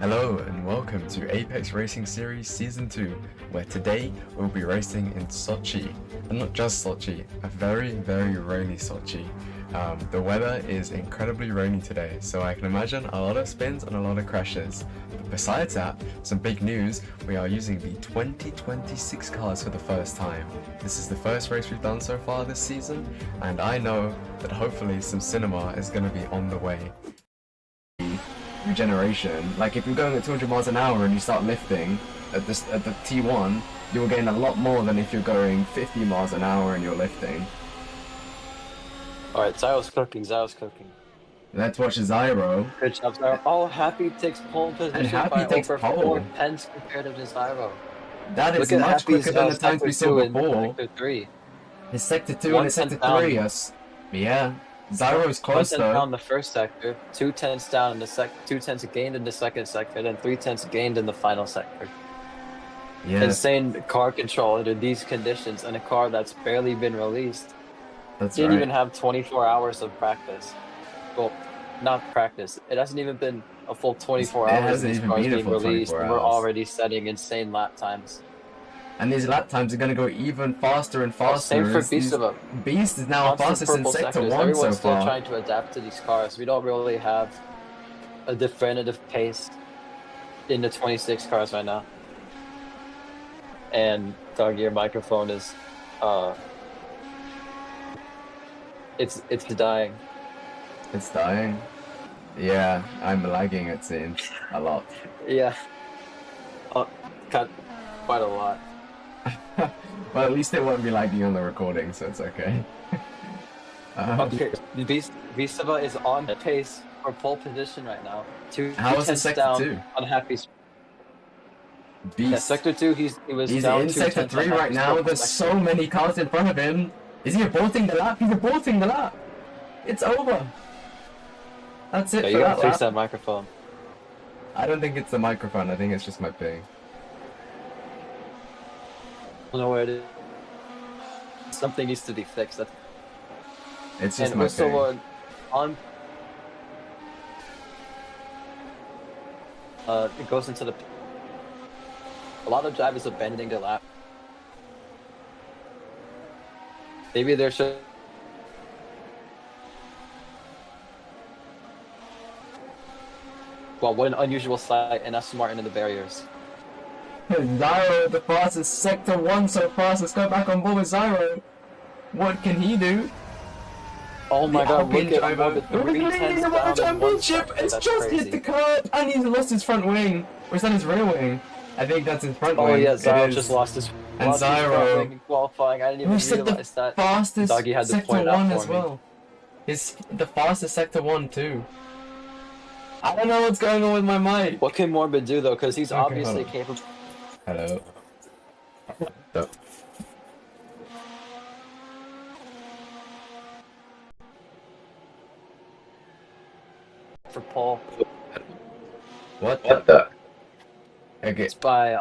Hello and welcome to Apex Racing Series Season 2, where today we'll be racing in Sochi. And not just Sochi, a very, very rainy Sochi. The weather is incredibly rainy today, so I can imagine a lot of spins and a lot of crashes. But besides that, some big news, we are using the 2026 cars for the first time. This is the first race we've done so far this season, and I know that hopefully some cinema is going to be on the way. Regeneration, like if you're going at 200 miles an hour and you start lifting at the T1, you'll gain a lot more than if you're going 50 miles an hour and you're lifting. Alright, Zyro's cooking, Zyro's cooking. Let's watch Zyro. Good job, Zyro. Oh, Happy takes pole position by over 4 tenths compared to Zyro. That is much quicker than the times we saw before. Sector 3. His Sector 2 and his Sector 3, yes. Yeah. Zyro's close though. 1 tenth down the first sector, 2 tenths down in the 2 tenths gained in the second sector, then 3 tenths gained in the final sector. Yeah. Insane car control under these conditions, and a car that's barely been released. That's Didn't right. even have 24 hours of practice. Well, not practice. It hasn't even been a full 24 hours these cars being released, and we're already setting insane lap times. And these lap times are going to go even faster and faster. Same for Beast. Beast is now fastest in Sector 1 Everyone's so still far. trying to adapt to these cars. We don't really have a definitive pace in the 26 cars right now. And Dog, your microphone is it's dying. It's dying? Yeah, I'm lagging it seems a lot. Yeah. Cut quite a lot. Well, at least it won't be lagging on the recording, so it's okay. Okay, Vistava is on pace for pole position right now. How is it Sector 2? On Happy's. Beast. Yeah, Sector 2, he's down in Sector 3 right now. There's so many cars in front of him. Is he aborting the lap? He's aborting the lap. It's over. That's it for you that gotta fix lap. that microphone. I don't think it's the microphone. I think it's just my ping. I don't know where it is. Something needs to be fixed. It's just my ping. It goes into the. A lot of drivers abandoning their lap. Maybe there should. Well, what an unusual sight, and Aston Martin in the barriers. Zyro, the fastest Sector 1 so fast. Let's go back on board with Zyro. What can he do? Oh my god, look at the championship! It's just hit the curb and he's lost his front wing. Or is that his rear wing? I think that's his front wing. Oh yeah, Zyro just lost his front wing in qualifying. I didn't even realize that. Fastest Doggy had to point Sector 1 as me. well. He's the fastest Sector 1 too. I don't know what's going on with my mic. What can Morbid do though? Because he's obviously capable. Hello. For pole. What the? Okay. It's by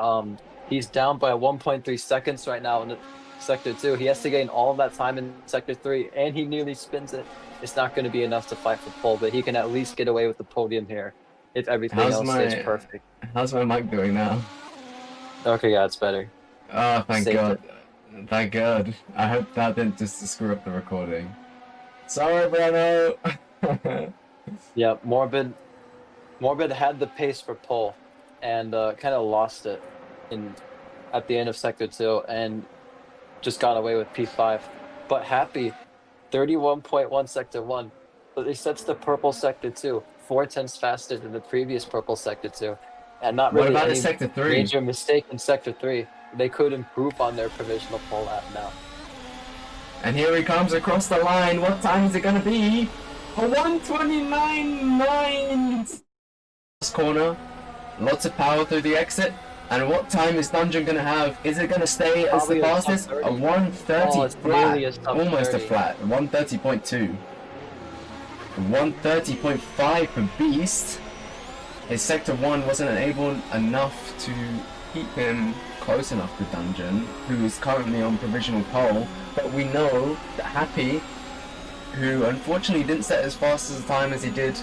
he's down by 1.3 seconds right now in Sector 2. He has to gain all of that time in Sector 3, and he nearly spins it. It's not going to be enough to fight for pole, but he can at least get away with the podium here if everything else stays perfect. How's my mic doing now? Okay, yeah, it's better. Oh, thank God. Thank God. I hope that didn't just screw up the recording. Sorry, Bruno. Yeah, Morbid had the pace for pole, and kind of lost it at the end of Sector 2, and just got away with P5. But Happy, 31.1 Sector 1, but he sets the purple Sector 2, 4 tenths faster than the previous purple Sector 2, and not really any Sector 3? major mistake in Sector 3. They could improve on their provisional pole lap now. And here he comes across the line. What time is it going to be? A 1:29.9. Last corner, lots of power through the exit. And what time is Dungeon going to have? Is it going to stay as the fastest? A 1:30 flat, almost a flat. 1:30.2. 1:30.5 for Beast. His Sector 1 wasn't able enough to keep him close enough to Dungeon, who is currently on provisional pole. But we know that Happy, who unfortunately didn't set as fast as the time as he did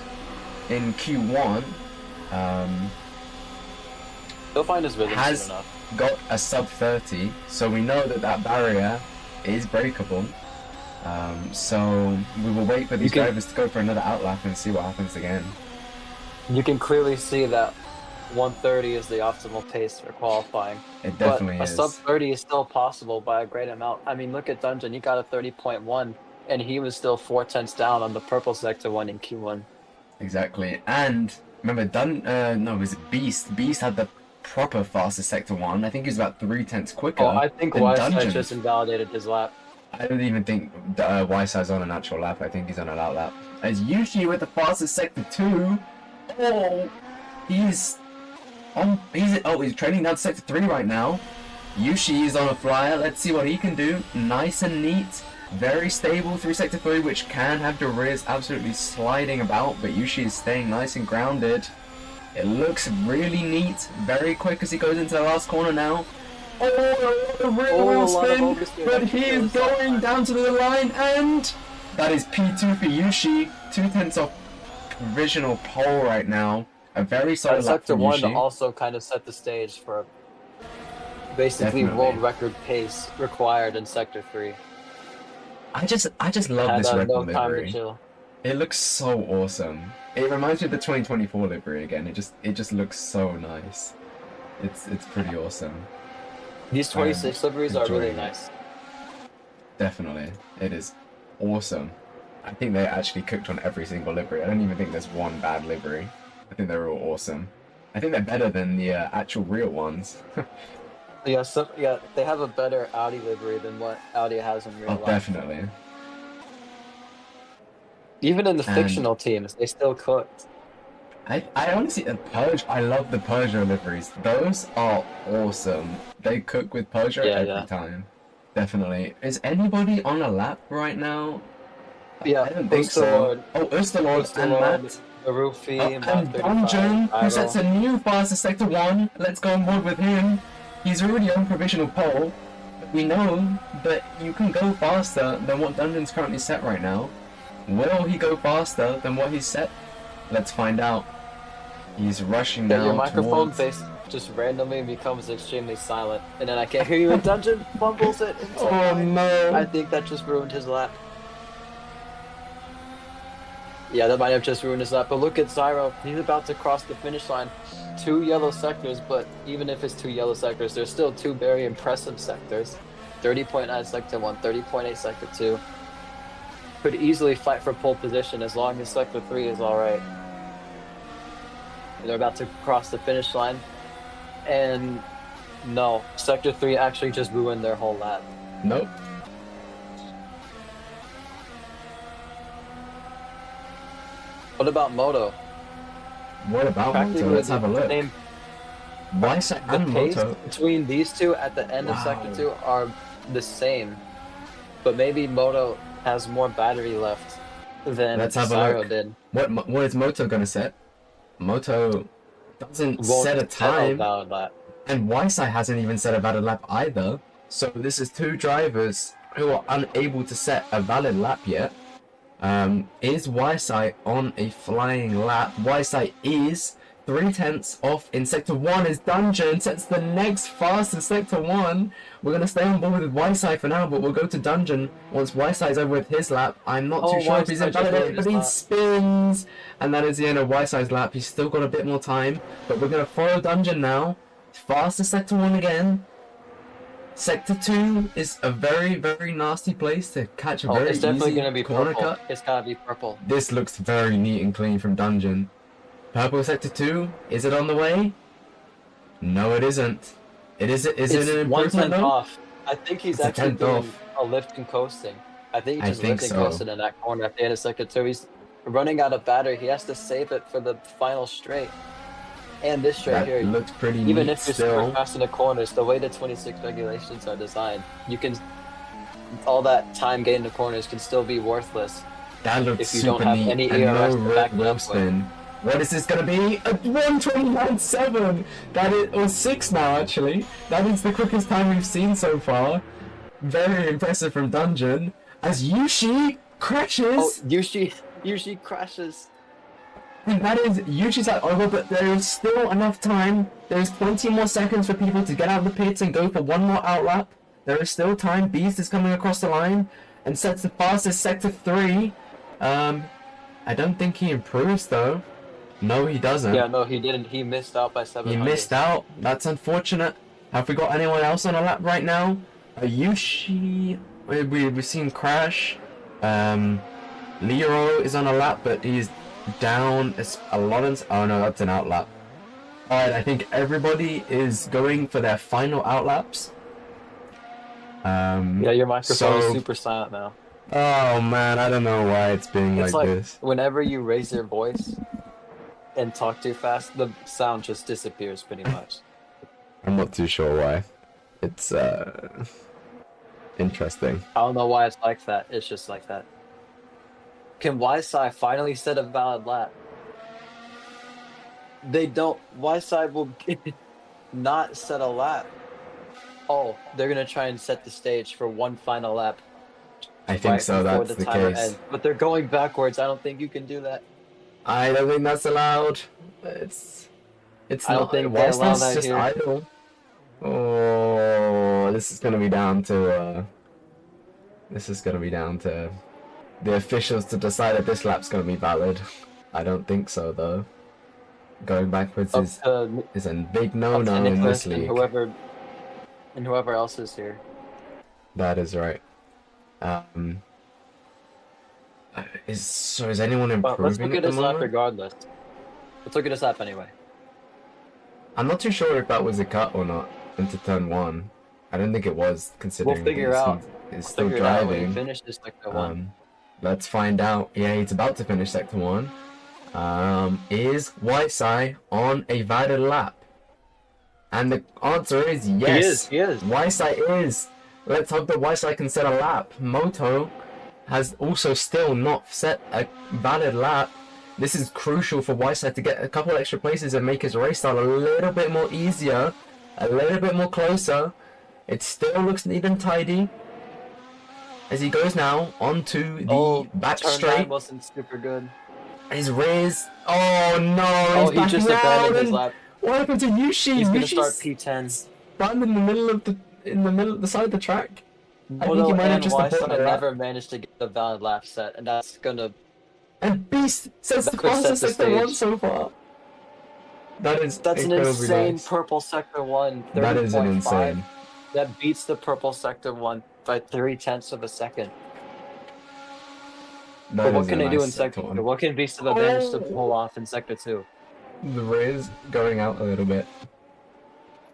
in Q1, He'll find his rhythm has soon enough. got a sub 30, so we know that that barrier is breakable. So we will wait for these drivers to go for another outlap and see what happens again. You can clearly see that 130 is the optimal pace for qualifying. It definitely but is. A sub 30 is still possible by a great amount. I mean, look at Dungeon. He got a 30.1, and he was still 4/10 down on the purple sector 1 in Q1. Exactly. And remember, no, it was Beast. Beast had the proper fastest sector 1. I think he was about 3/10 quicker. Oh, I think Wisai just invalidated his lap. I don't even think Wisai's on an actual lap. I think he's on an out lap. As Yushi with the fastest sector 2. Oh, he's training down to sector 3 right now. Yushi is on a flyer. Let's see what he can do. Nice and neat. Very stable through sector 3, which can have the rears absolutely sliding about, but Yushi is staying nice and grounded. It looks really neat. Very quick as he goes into the last corner now. Oh, a rear wheel spin, but he is going down to the line, and that is P2 for Yushi. 2/10 off provisional pole right now. A very solid lap Sector from 1 Yushi. also kind of set the stage for basically world record pace required in Sector 3. I just love this Red Bull livery. Chill. It looks so awesome. It reminds me of the 2024 livery again. It just looks so nice. It's pretty awesome. These 26 liveries are really nice. Definitely. It is awesome. I think they actually cooked on every single livery. I don't even think there's one bad livery. I think they're all awesome. I think they're better than the actual real ones. Yeah, they have a better Audi livery than what Audi has in real life. Definitely. Even in the fictional teams, they still cooked. I honestly, I love the Peugeot liveries. Those are awesome. They cook with Peugeot every time. Definitely. Is anybody on a lap right now? Yeah, I don't think so. Oh, Ustalord and Matt. Marufi, and Dungeon, who sets a new fastest sector 1. Let's go on board with him. He's already on provisional pole. We know that you can go faster than what Dungeon's currently set right now. Will he go faster than what he's set? Let's find out. He's rushing now. Your microphone base just randomly becomes extremely silent, and then I can't hear you in Dungeon. Fumbles it. Oh no! I think that just ruined his lap. Yeah, that might have just ruined his lap. But look at Zyro. He's about to cross the finish line. 2 yellow sectors, but even if it's 2 yellow sectors, there's still 2 very impressive sectors. 30.9 sector 1, 30.8 sector 2. Could easily fight for pole position as long as sector 3 is alright. They're about to cross the finish line. And no, sector 3 actually just ruined their whole lap. Nope. What about Moto? What about Moto? Let's have a look. Wisai and Moto. Between these two at the end of sector 2 are the same. But maybe Moto has more battery left than Zyro did. What is Moto gonna set? Moto doesn't set a time. And Wisai hasn't even set a valid lap either. So this is 2 drivers who are unable to set a valid lap yet. Is Wisai on a flying lap? Wisai is 3/10 off in sector 1 as Dungeon sets the next fastest sector 1. We're going to stay on board with Wisai for now, but we'll go to Dungeon once Wisai's over with his lap. I'm not too sure if he's invalidated, but he spins. And that is the end of Wisai's lap. He's still got a bit more time, but we're going to follow Dungeon now. Fastest sector 1 again. Sector 2 is a very, very nasty place to catch a very it's definitely easy gonna be corner purple. cut. It's gotta be purple. This looks very neat and clean from Dungeon. Purple sector 2, is it on the way? No, it isn't. Is it an improvement though? Off. I think he's actually doing a lift and coasting. I think he just lifted and coasted in that corner at the end of sector 2. He's running out of battery. He has to save it for the final straight. And this straight here, looks pretty neat. Even if you're super fast in the corners, the way the 26 regulations are designed, you can all that time gained in the corners can still be worthless. That looks if you don't have any ARS to back it up with. What is this gonna be? A 1:29.7. That is, or 6 now actually. That is the quickest time we've seen so far. Very impressive from Dungeon. As Yushi crashes. Oh, Yushi crashes. And that is usually over, but there is still enough time. There's 20 more seconds for people to get out of the pits and go for one more outlap. There is still time. Beast is coming across the line and sets the fastest sector 3. I don't think he improves though. No, he doesn't. Yeah, no, he didn't. He missed out by 700. He missed out. That's unfortunate. Have we got anyone else on a lap right now? Yushi, we've seen Crash. Leroy is on a lap, but he's down a lot. Oh no, that's an outlap. Alright, I think everybody is going for their final outlaps. Yeah, your microphone is super silent now. Oh man, I don't know why it's being like this. Whenever you raise your voice and talk too fast, the sound just disappears pretty much. I'm not too sure why. It's interesting. I don't know why it's like that. It's just like that. Can Y-Side finally set a valid lap? They don't. Y-Side will not set a lap. Oh, they're gonna try and set the stage for one final lap. I think so. That's the case. Ends. But they're going backwards. I don't think you can do that. I don't think that's allowed. It's I don't think they allow that just here. idle. Oh, this is gonna be down to the officials to decide if this lap's gonna be valid. I don't think so though. Going backwards is a big no-no in this league. And whoever else is here. That is right. Is anyone improving? Let's look at his lap moment? regardless. Let's look at his lap anyway. I'm not too sure if that was a cut or not into turn 1. I don't think it was, considering We'll figure out. He's still driving. Finish this sector 1. Let's find out. Yeah, he's about to finish sector 1. Is Whiteside on a valid lap? And the answer is yes. He is. Whiteside is. Let's hope that Whiteside can set a lap. Moto has also still not set a valid lap. This is crucial for Whiteside to get a couple extra places and make his race style a little bit more easier, a little bit more closer. It still looks neat and tidy as he goes now onto the back turn straight. 9 wasn't super good. His rears. Oh no! He just abandoned his lap. What happened to Yushi? He's gonna start P10. Run in the middle of the side of the track. I think Moto he might have and just Y-Side aborted never managed to get a valid lap set, and that's gonna. And Beast says the Quick set fastest the sector 1 stage. so far. That's an insane nice. purple sector 1. That is an 30.5. insane. That beats the purple sector 1 by 0.3 of a second. But what can they do in sector 2? What can Beast have managed to pull off in sector 2? The rear's going out a little bit.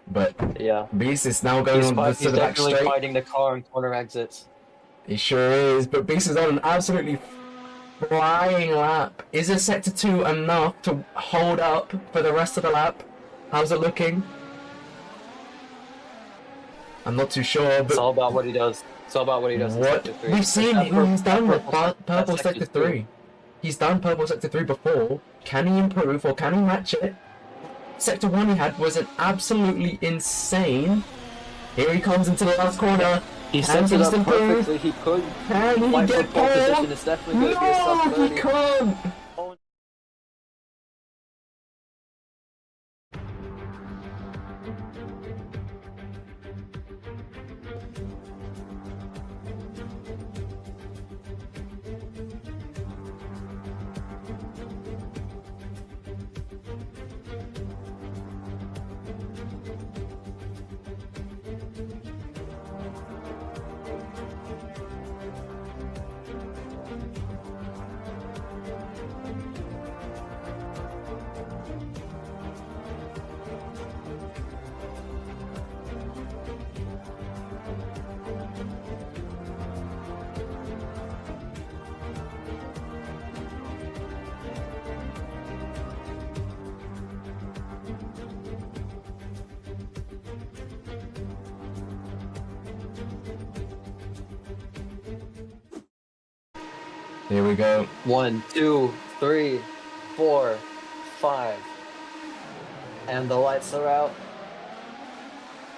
But Yeah. Beast is now going He's on to the back definitely straight. fighting the car in corner exits. He sure is, but Beast is on an absolutely flying lap. Is a sector 2 enough to hold up for the rest of the lap? How's it looking? I'm not too sure, but It's all about what he does. It's all about what he does in what sector 3. we've seen, he's done with purple sector two. 3. He's done purple sector 3 before. Can he improve or can he match it? Sector 1 he had was an absolutely insane. Here he comes into the last corner. He Can sets it Beast up improve? perfectly. He could. Can he Fight for get pole position. pole? It's definitely going to be a No, sub he 30. can't. Here we go. 1, 2, 3, 4, 5. And the lights are out.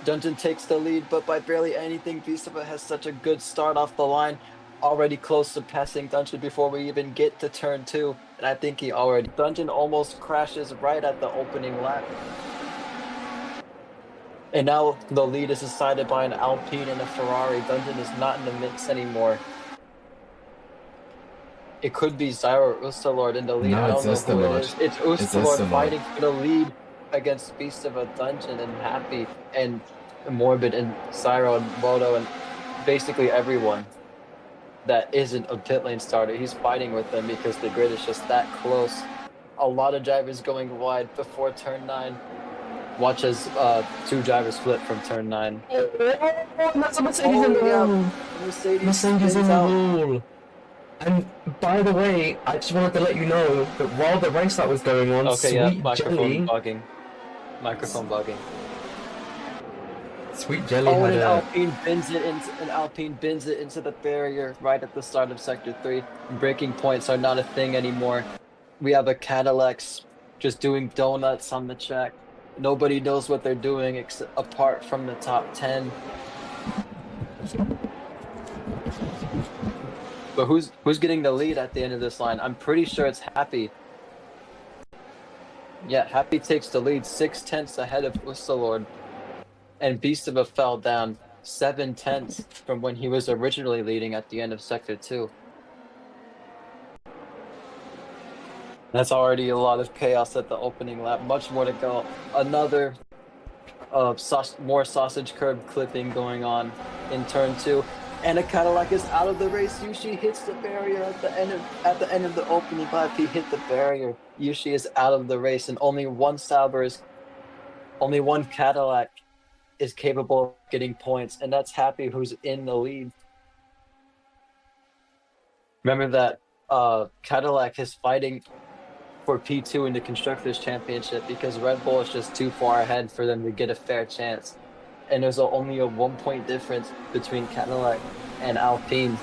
Dungeon takes the lead, but by barely anything. Beastava has such a good start off the line. Already close to passing Dungeon before we even get to turn 2. And I think he already... Dungeon almost crashes right at the opening lap. And now the lead is decided by an Alpine and a Ferrari. Dungeon is not in the mix anymore. It could be Zyro or Ustalord in the lead. No, I don't know it's who it Ustalord. is. It's It's Ustalord Ustalord. fighting for the lead against Beast of a Dungeon and Happy and Morbid and Zyro and Moto and basically everyone that isn't a pit lane starter. He's fighting with them because the grid is just that close. A lot of drivers going wide before turn 9. Watch as 2 drivers flip from turn 9. Oh, that's a Mercedes in the wall. Mercedes in spins the out. wall. And by the way, I just wanted to let you know that while the race that was going on, Okay, yeah, Sweet microphone Jelly, bugging. Microphone bugging. Sweet Jelly Oh, had and a. Alpine bins it into the barrier right at the start of Sector 3. Braking points are not a thing anymore. We have a Cadillac just doing donuts on the track. Nobody knows what they're doing apart from the top 10. But who's getting the lead at the end of this line? I'm pretty sure it's Happy. Yeah, Happy takes the lead 6/10 ahead of Ustalord. And Beastava fell down 7/10 from when he was originally leading at the end of Sector 2. That's already a lot of chaos at the opening lap. Much more to go. Another more sausage curb clipping going on in turn 2. And a Cadillac is out of the race. Yushi hits the barrier at the end of the opening lap. He hit the barrier. Yushi is out of the race, and only one Cadillac is capable of getting points, and that's Happy, who's in the lead. Remember that Cadillac is fighting for P2 in the Constructors' Championship because Red Bull is just too far ahead for them to get a fair chance. And there's only a 1-point difference between Cadillac and Alpine.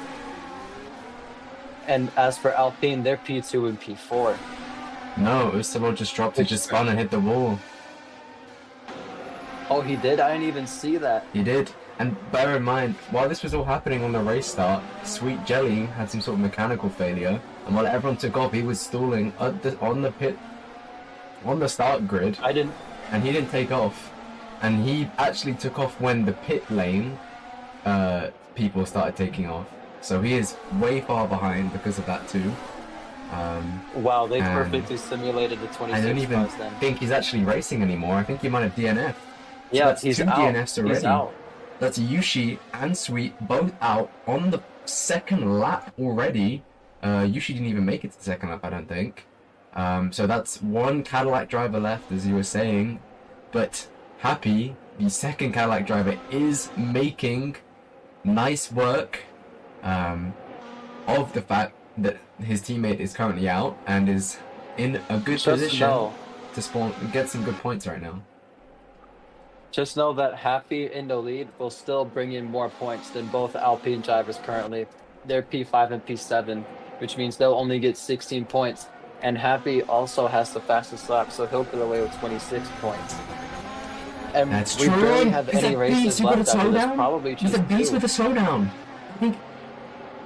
And as for Alpine, they're P2 and P4. No, Ustalord just dropped. He just spun and hit the wall. Oh, he did? I didn't even see that. He did. And bear in mind, while this was all happening on the race start, Sweet Jelly had some sort of mechanical failure, and while everyone took off, he was stalling on the start grid. And he didn't take off. And he actually took off when the pit lane people started taking off. So he is way far behind because of that too. Wow, they perfectly simulated the 26 I don't even cars then. think he's actually racing anymore. I think he might have DNF'd. So Yeah, that's he's 2 out. DNFs already. He's out. That's Yushi and Sweet both out on the second lap already. Yushi didn't even make it to the second lap, I don't think. So that's 1 Cadillac driver left, as you were saying. But Happy, the second Cadillac driver, is making nice work of the fact that his teammate is currently out and is in a good position to get some good points right now. Just know that Happy in the lead will still bring in more points than both Alpine drivers currently. They're P5 and P7, which means they'll only get 16 points. And Happy also has the fastest lap, so he'll get away with 26 points. And That's we true. barely have any races left after this. Probably He's just a beast 2. with a slowdown. I think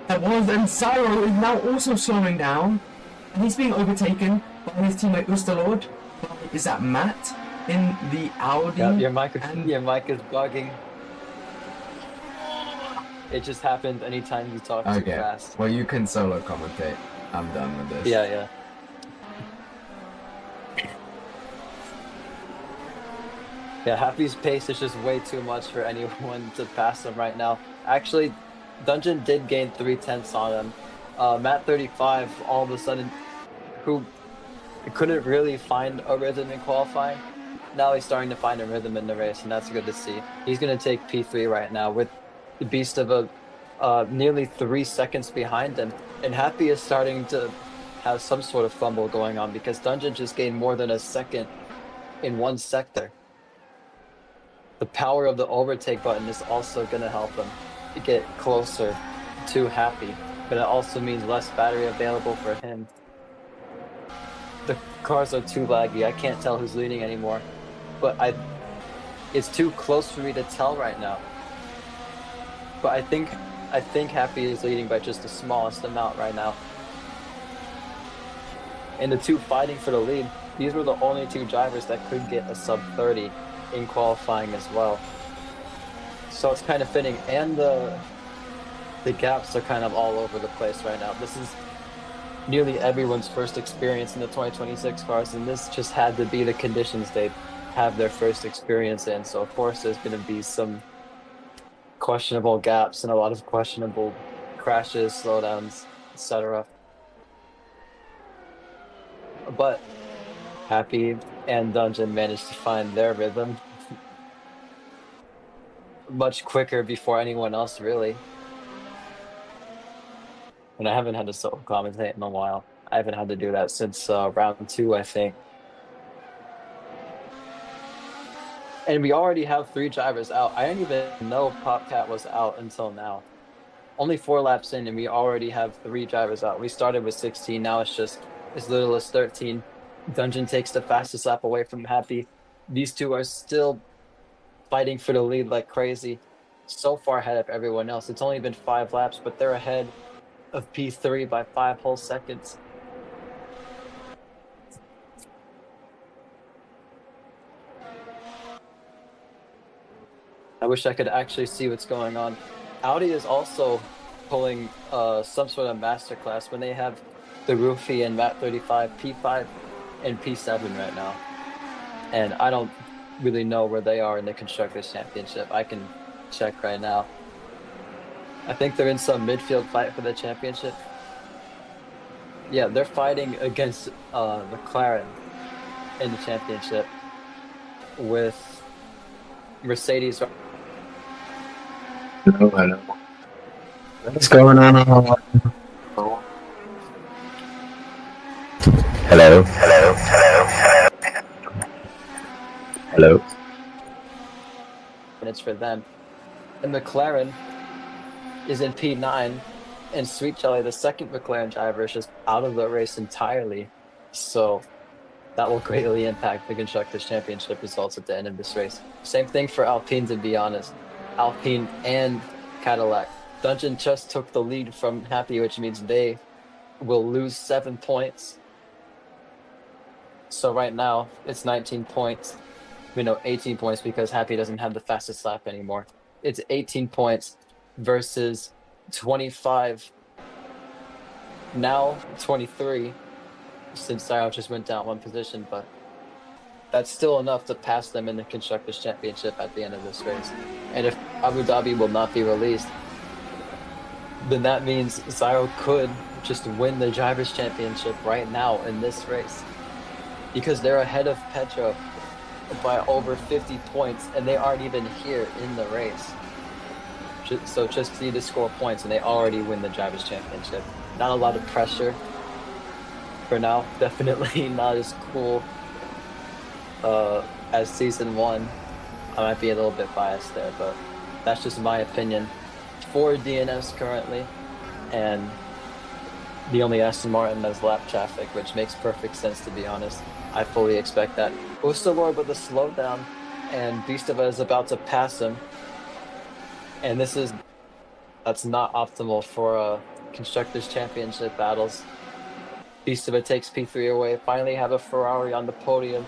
that was, and Zyro is now also slowing down, and he's being overtaken by his teammate Ustalord. Is that Matt in the Audi? Yeah, your mic is bugging. It just happened anytime you talk too fast. Well, you can solo commentate. I'm done with this. Yeah. Yeah, Happy's pace is just way too much for anyone to pass him right now. Actually, Dungeon did gain 3/10 on him. Matt 35, all of a sudden, who couldn't really find a rhythm in qualifying, now he's starting to find a rhythm in the race, and that's good to see. He's going to take P3 right now with the Beast of nearly 3 seconds behind him. And Happy is starting to have some sort of fumble going on because Dungeon just gained more than a second in 1 sector. The power of the overtake button is also going to help him to get closer to Happy, but it also means less battery available for him. The cars are too laggy. I can't tell who's leading anymore, but it's too close for me to tell right now. But I think Happy is leading by just the smallest amount right now. And the two fighting for the lead, these were the only two drivers that could get a sub 30 in qualifying as well. So it's kind of fitting, and the gaps are kind of all over the place right now. This is nearly everyone's first experience in the 2026 cars, and this just had to be the conditions they have their first experience in. So of course there's going to be some questionable gaps and a lot of questionable crashes, slowdowns, etc. But Happy and Dungeon managed to find their rhythm much quicker before anyone else, really. And I haven't had to solo commentate in a while. I haven't had to do that since round 2, I think. And we already have 3 drivers out. I didn't even know Popcat was out until now. Only 4 laps in, and we already have 3 drivers out. We started with 16, now it's just as little as 13. Dungeon takes the fastest lap away from Happy. These two are still fighting for the lead like crazy. So far ahead of everyone else. It's only been 5 laps, but they're ahead of P3 by 5 whole seconds. I wish I could actually see what's going on. Audi is also pulling some sort of masterclass when they have the Roofy and Map 35, P5 and P7 right now. And I don't really know where they are in the Constructors' Championship. I can check right now. I think they're in some midfield fight for the championship. Yeah, they're fighting against McLaren in the championship with Mercedes. Hello. What's going on? Hello. And it's for them. And McLaren is in P9, and Sweet Jelly, the second McLaren driver, is just out of the race entirely. So that will greatly impact the Constructors' Championship results at the end of this race. Same thing for Alpine, to be honest. Alpine and Cadillac. Dungeon just took the lead from Happy, which means they will lose 7 points. So right now, it's 19 points. 18 points because Happy doesn't have the fastest lap anymore. It's 18 points versus 25. Now 23, since Cyril just went down 1 position, but that's still enough to pass them in the Constructors' Championship at the end of this race. And if Abu Dhabi will not be released, then that means Cyril could just win the Drivers' Championship right now in this race. Because they're ahead of Petro by over 50 points, and they aren't even here in the race. So just need to score points, and they already win the Drivers' Championship. Not a lot of pressure for now. Definitely not as cool as Season 1. I might be a little bit biased there, but that's just my opinion. 4 DNFs currently, and the only Aston Martin has lap traffic, which makes perfect sense, to be honest. I fully expect that. Ustalor with a slowdown, and Beastava is about to pass him. And that's not optimal for Constructors' Championship battles. Beastava takes P3 away, finally have a Ferrari on the podium.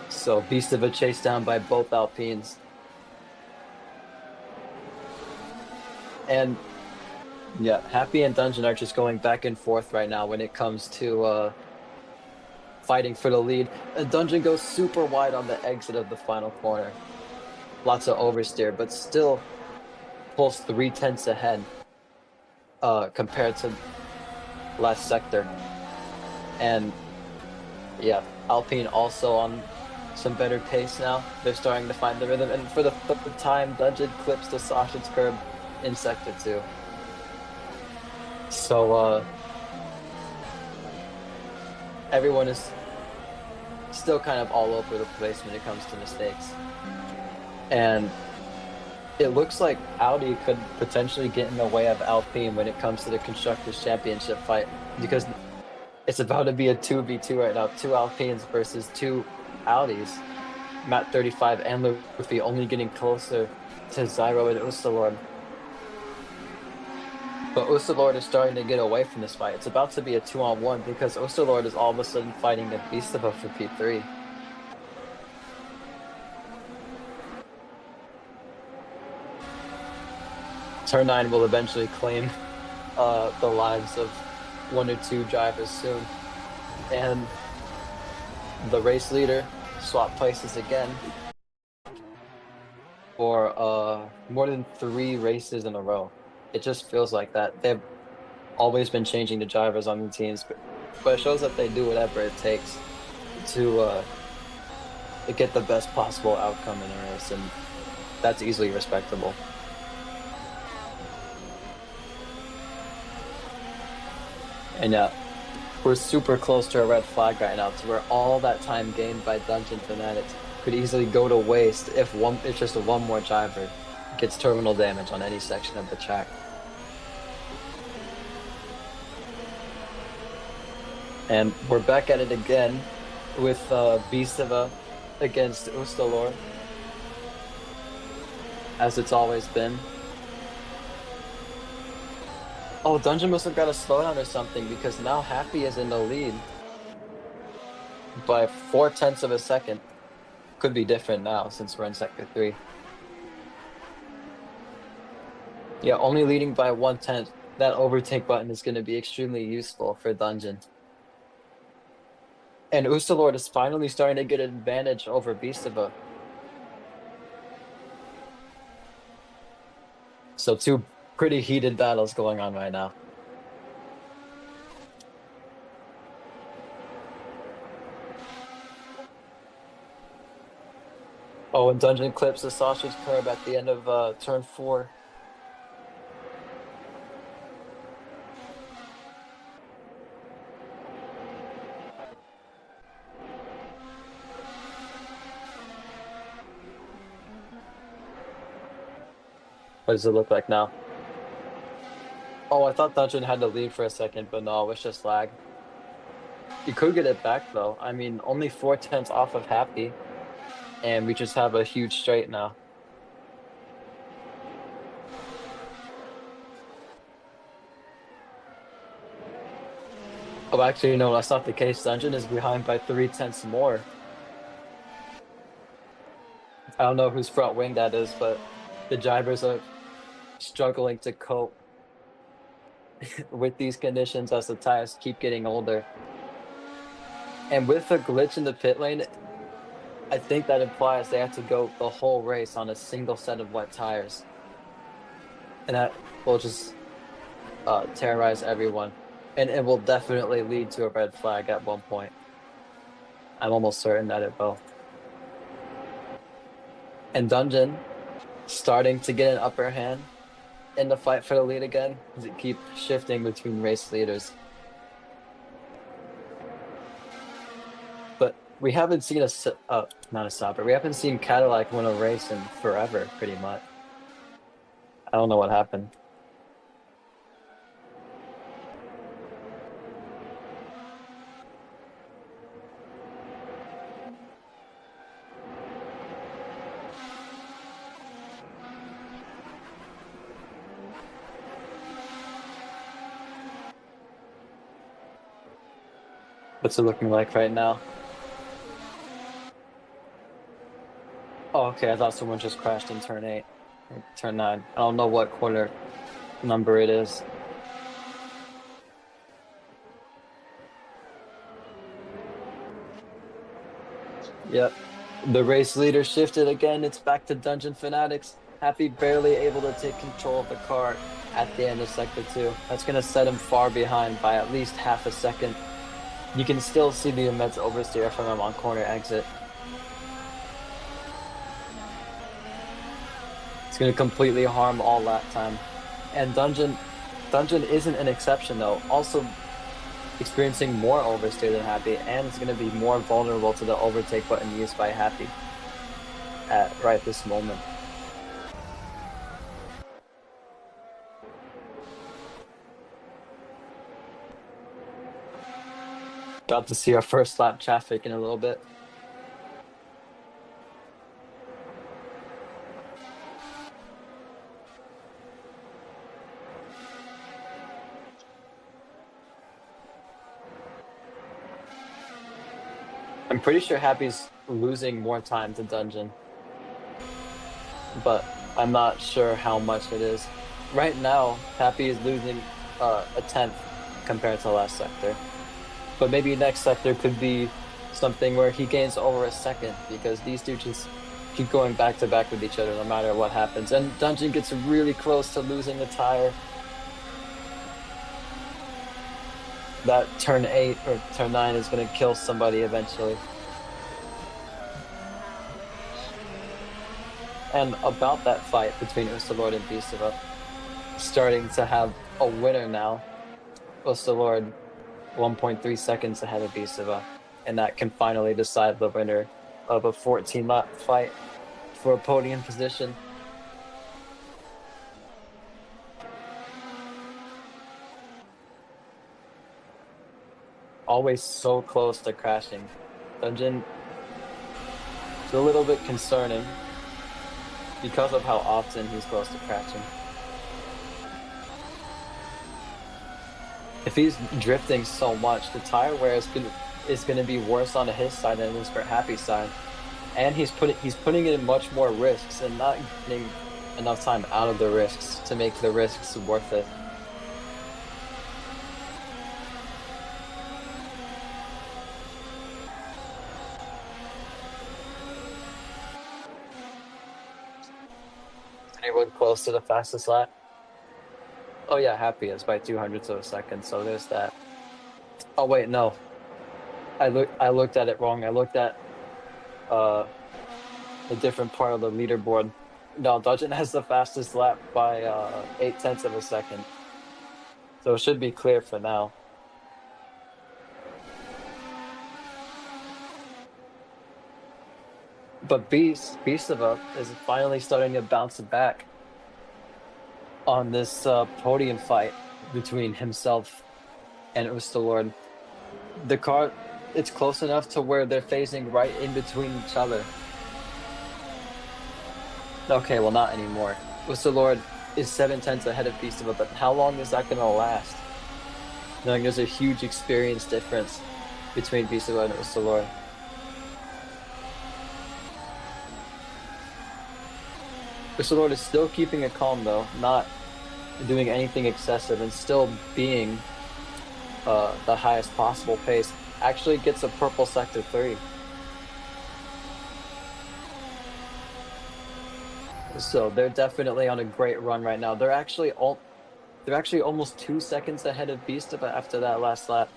So Beastava chased down by both Alpines. And yeah, Happy and Dungeon are just going back and forth right now when it comes to fighting for the lead. Dungeon goes super wide on the exit of the final corner. Lots of oversteer, but still pulls 3/10 ahead compared to last sector. And yeah, Alpine also on some better pace now. They're starting to find the rhythm. And for the 3rd time, Dungeon clips the sausage curb in Sector 2. So everyone is still kind of all over the place when it comes to mistakes. And it looks like Audi could potentially get in the way of Alpine when it comes to the Constructors' Championship fight, because it's about to be a 2v2 right now. 2 Alpines versus 2 Audis. Matt 35 and Luffy only getting closer to Zyro and Ustalor. But Osterlord is starting to get away from this fight. It's about to be a 2-on-1 because Osterlord is all of a sudden fighting a Beastava for P3. Turn 9 will eventually claim the lives of 1 or 2 drivers soon. And the race leader swap places again for more than 3 races in a row. It just feels like that. They've always been changing the drivers on the teams, but it shows that they do whatever it takes to get the best possible outcome in a race, and that's easily respectable. And yeah, we're super close to a red flag right now, to where all that time gained by Dungeon Fanatics could easily go to waste if just one more driver gets terminal damage on any section of the track. And we're back at it again with Beastava against Ustalor, as it's always been. Oh, Dungeon must have got a slowdown or something, because now Happy is in the lead by 0.4 of a second. Could be different now since we're in Sector 3. Yeah, only leading by 0.1. That overtake button is going to be extremely useful for Dungeon. And Ustalord is finally starting to get an advantage over Beastava. So 2 pretty heated battles going on right now. Oh, and Dungeon clips the sausage curb at the end of turn 4. What does it look like now? Oh, I thought Dungeon had to lead for a second, but no, it's just lag. You could get it back, though. I mean, only 0.4 off of Happy, and we just have a huge straight now. Oh, actually, no, that's not the case. Dungeon is behind by 0.3 more. I don't know whose front wing that is, but the drivers are struggling to cope with these conditions as the tires keep getting older. And with a glitch in the pit lane, I think that implies they have to go the whole race on a single set of wet tires. And that will just terrorize everyone. And it will definitely lead to a red flag at one point. I'm almost certain that it will. And Dungeon starting to get an upper hand in the fight for the lead again, as it keeps shifting between race leaders. But we haven't seen not a stopper. We haven't seen Cadillac win a race in forever, pretty much. I don't know what happened. What's it looking like right now? Oh, okay. I thought someone just crashed in turn 8 or turn 9. I don't know what corner number it is. Yep. The race leader shifted again. It's back to Dungeon Fanatics. Happy barely able to take control of the car at the end of Sector 2. That's going to set him far behind by at least half a second. You can still see the immense oversteer from him on corner exit. It's going to completely harm all lap time. And Dungeon isn't an exception, though. Also experiencing more oversteer than Happy, and it's going to be more vulnerable to the overtake button used by Happy at right this moment. About to see our first lap traffic in a little bit. I'm pretty sure Happy's losing more time to Dungeon, but I'm not sure how much it is. Right now, Happy is losing a tenth compared to last sector. But maybe next sector could be something where he gains over a second because these two just keep going back to back with each other no matter what happens. And Dungeon gets really close to losing a tire. That turn 8 or turn 9 is going to kill somebody eventually. And about that fight between Ustalord and Beastava, starting to have a winner now. Ustalord 1.3 seconds ahead of Beastava, and that can finally decide the winner of a 14-lap fight for a podium position. Always so close to crashing. Dungeon is a little bit concerning because of how often he's close to crashing. If he's drifting so much, the tire wear is gonna be worse on his side than it is for Happy's side. And he's putting in much more risks and not getting enough time out of the risks to make the risks worth it. Anyone close to the fastest lap? Oh yeah, Happy is by 200ths of a second, so there's that. Oh wait, no. I looked at it wrong. I looked at a different part of the leaderboard. No, Dungeon has the fastest lap by 0.8 of a second. So it should be clear for now. But Beastava is finally starting to bounce back on this podium fight between himself and Ustalord. The car, it's close enough to where they're facing right in between each other. Okay, well, not anymore. Ustalord is 0.7 ahead of Beastava, but how long is that going to last? Knowing there's a huge experience difference between Beastava and Ustalord. Ustalord is still keeping it calm, though, not doing anything excessive, and still being the highest possible pace. Actually gets a purple sector 3. So they're definitely on a great run right now. They're actually almost 2 seconds ahead of Beastava after that last lap.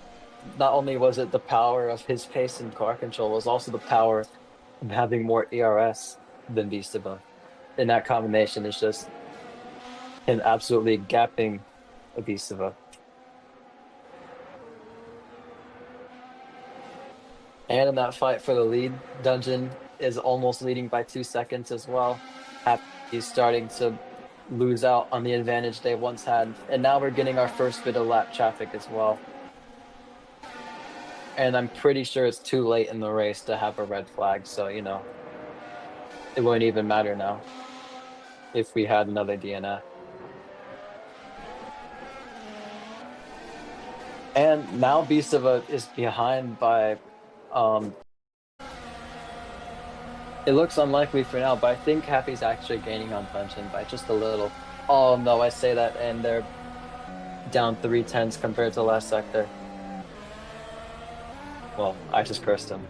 Not only was it the power of his pace and car control, it was also the power of having more ARS than Beastava. And that combination is just him absolutely gapping Beastava. And in that fight for the lead, Dungeon is almost leading by 2 seconds as well. Happy's starting to lose out on the advantage they once had. And now we're getting our first bit of lap traffic as well. And I'm pretty sure it's too late in the race to have a red flag, so, you know, it wouldn't even matter now if we had another DNF. And now Beastava is behind by, it looks unlikely for now, but I think Happy's actually gaining on Dungeon by just a little. Oh no, I say that, and they're down 0.3 compared to last sector. Well, I just cursed him.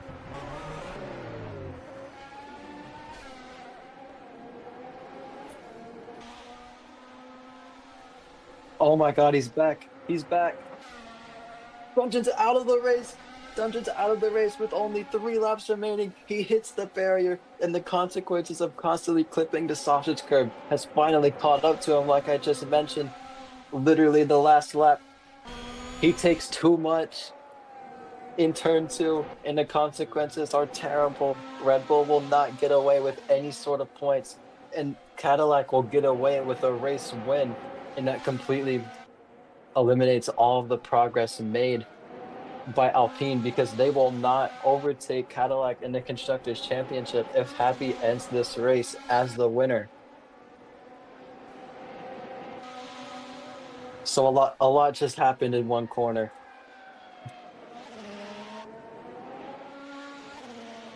Oh my god, he's back. He's back. Dungeon's out of the race. Dungeon's out of the race with only 3 laps remaining. He hits the barrier, and the consequences of constantly clipping the sausage curb has finally caught up to him, like I just mentioned. Literally the last lap, he takes too much in turn 2, and the consequences are terrible. Red Bull will not get away with any sort of points, and Cadillac will get away with a race win, and that completely eliminates all of the progress made by Alpine, because they will not overtake Cadillac in the Constructors' Championship if Happy ends this race as the winner. So a lot just happened in one corner.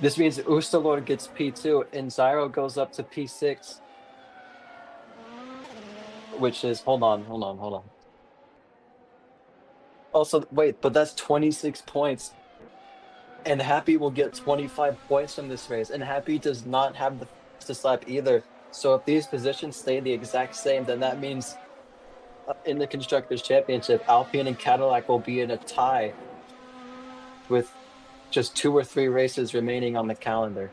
This means Ustalord gets P2 and Zyro goes up to P6. Which is, hold on. Also, wait, but that's 26 points. And Happy will get 25 points from this race. And Happy does not have the fastest lap either. So if these positions stay the exact same, then that means in the Constructors' Championship, Alpine and Cadillac will be in a tie with just 2 or 3 races remaining on the calendar.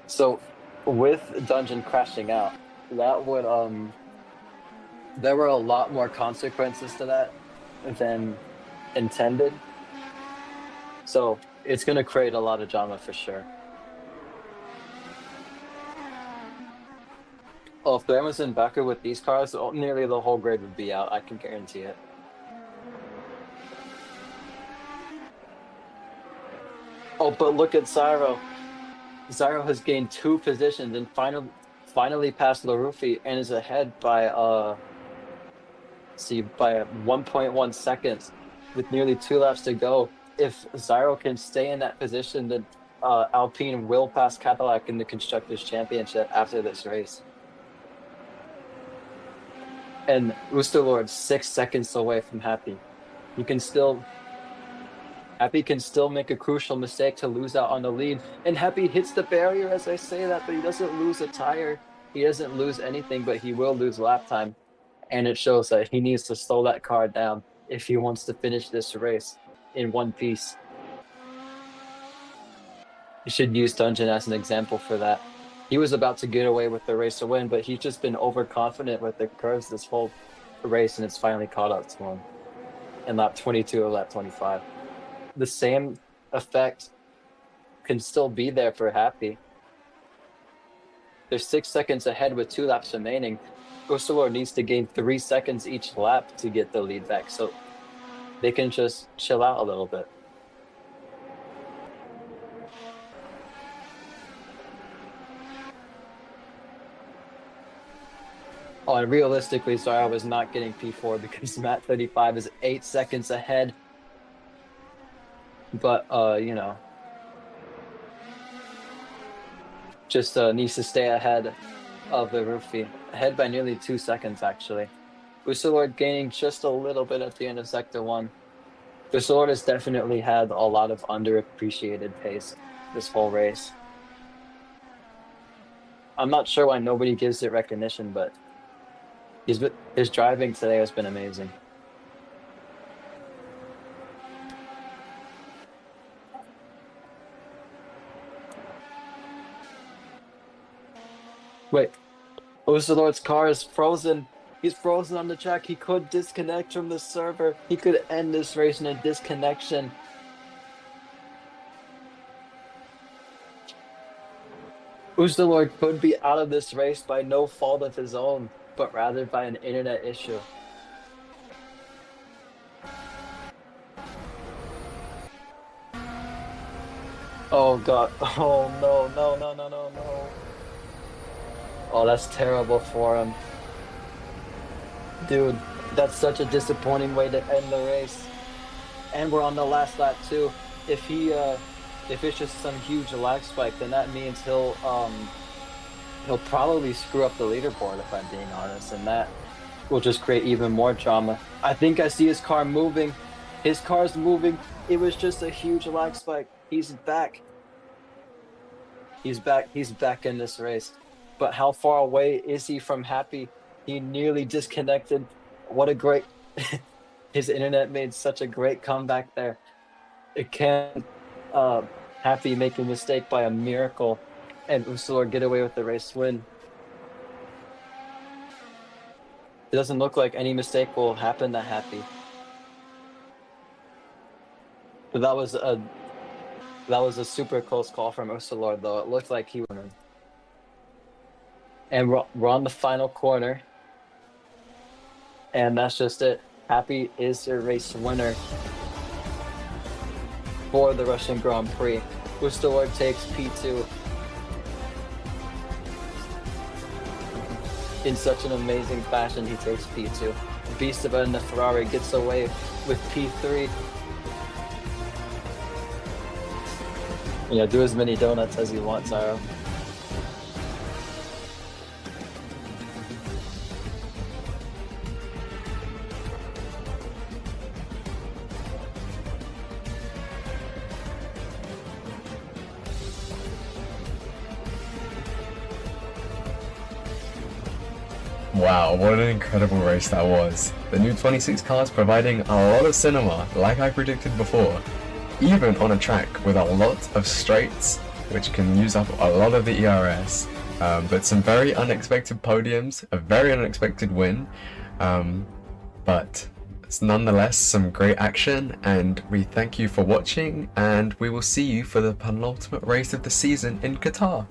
So with Dungeon crashing out, that would there were a lot more consequences to that than intended. So it's going to create a lot of drama for sure. Oh, if there was in Becker with these cars, nearly the whole grid would be out. I can guarantee it. Oh, but look at Zyro. Zyro has gained 2 positions and finally passed Larufi and is ahead by by 1.1 seconds with nearly 2 laps to go. If Zyro can stay in that position, then Alpine will pass Cadillac in the Constructors' Championship after this race. And Ustalord's 6 seconds away from Happy. Happy can still make a crucial mistake to lose out on the lead. And Happy hits the barrier as I say that, but he doesn't lose a tire. He doesn't lose anything, but he will lose lap time. And it shows that he needs to slow that car down if he wants to finish this race in one piece. You should use Dungeon as an example for that. He was about to get away with the race to win, but he's just been overconfident with the curves this whole race, and it's finally caught up to him in lap 22 or lap 25. The same effect can still be there for Happy. They're 6 seconds ahead with 2 laps remaining. Ustalord needs to gain 3 seconds each lap to get the lead back, so they can just chill out a little bit. Oh, and realistically, sorry, I was not getting P4 because Matt 35 is 8 seconds ahead. But, you know, just needs to stay ahead of the Rufi. Ahead by nearly 2 seconds, actually. Ustalord gaining just a little bit at the end of Sector 1. Ustalord has definitely had a lot of underappreciated pace this whole race. I'm not sure why nobody gives it recognition, but his driving today has been amazing. Wait, Ustalord's car is frozen. He's frozen on the track. He could disconnect from the server. He could end this race in a disconnection. Ustalord could be out of this race by no fault of his own, but rather by an internet issue. Oh god. Oh no. Oh, that's terrible for him. Dude, that's such a disappointing way to end the race. And we're on the last lap too. If it's just some huge lag spike, then that means he'll probably screw up the leaderboard, if I'm being honest, and that will just create even more drama. I think I see his car moving. His car's moving. It was just a huge lag spike. He's back. He's back in this race. But how far away is he from Happy? He nearly disconnected. What a great... His internet made such a great comeback there. It can't Happy make a mistake by a miracle and Ustalord get away with the race win. It doesn't look like any mistake will happen to Happy. But that was a super close call from Ustalord, though. It looked like he won. And we're on the final corner. And that's just it. Happy is your race winner for the Russian Grand Prix. Ustalord takes P2. in such an amazing fashion, he takes P2. Beast of in the Ferrari gets away with P3. Yeah, do as many donuts as you want, Tyro. Wow, what an incredible race that was. The new 26 cars providing a lot of cinema, like I predicted before, even on a track with a lot of straights, which can use up a lot of the ERS, but some very unexpected podiums, a very unexpected win, but it's nonetheless some great action, and we thank you for watching, and we will see you for the penultimate race of the season in Qatar.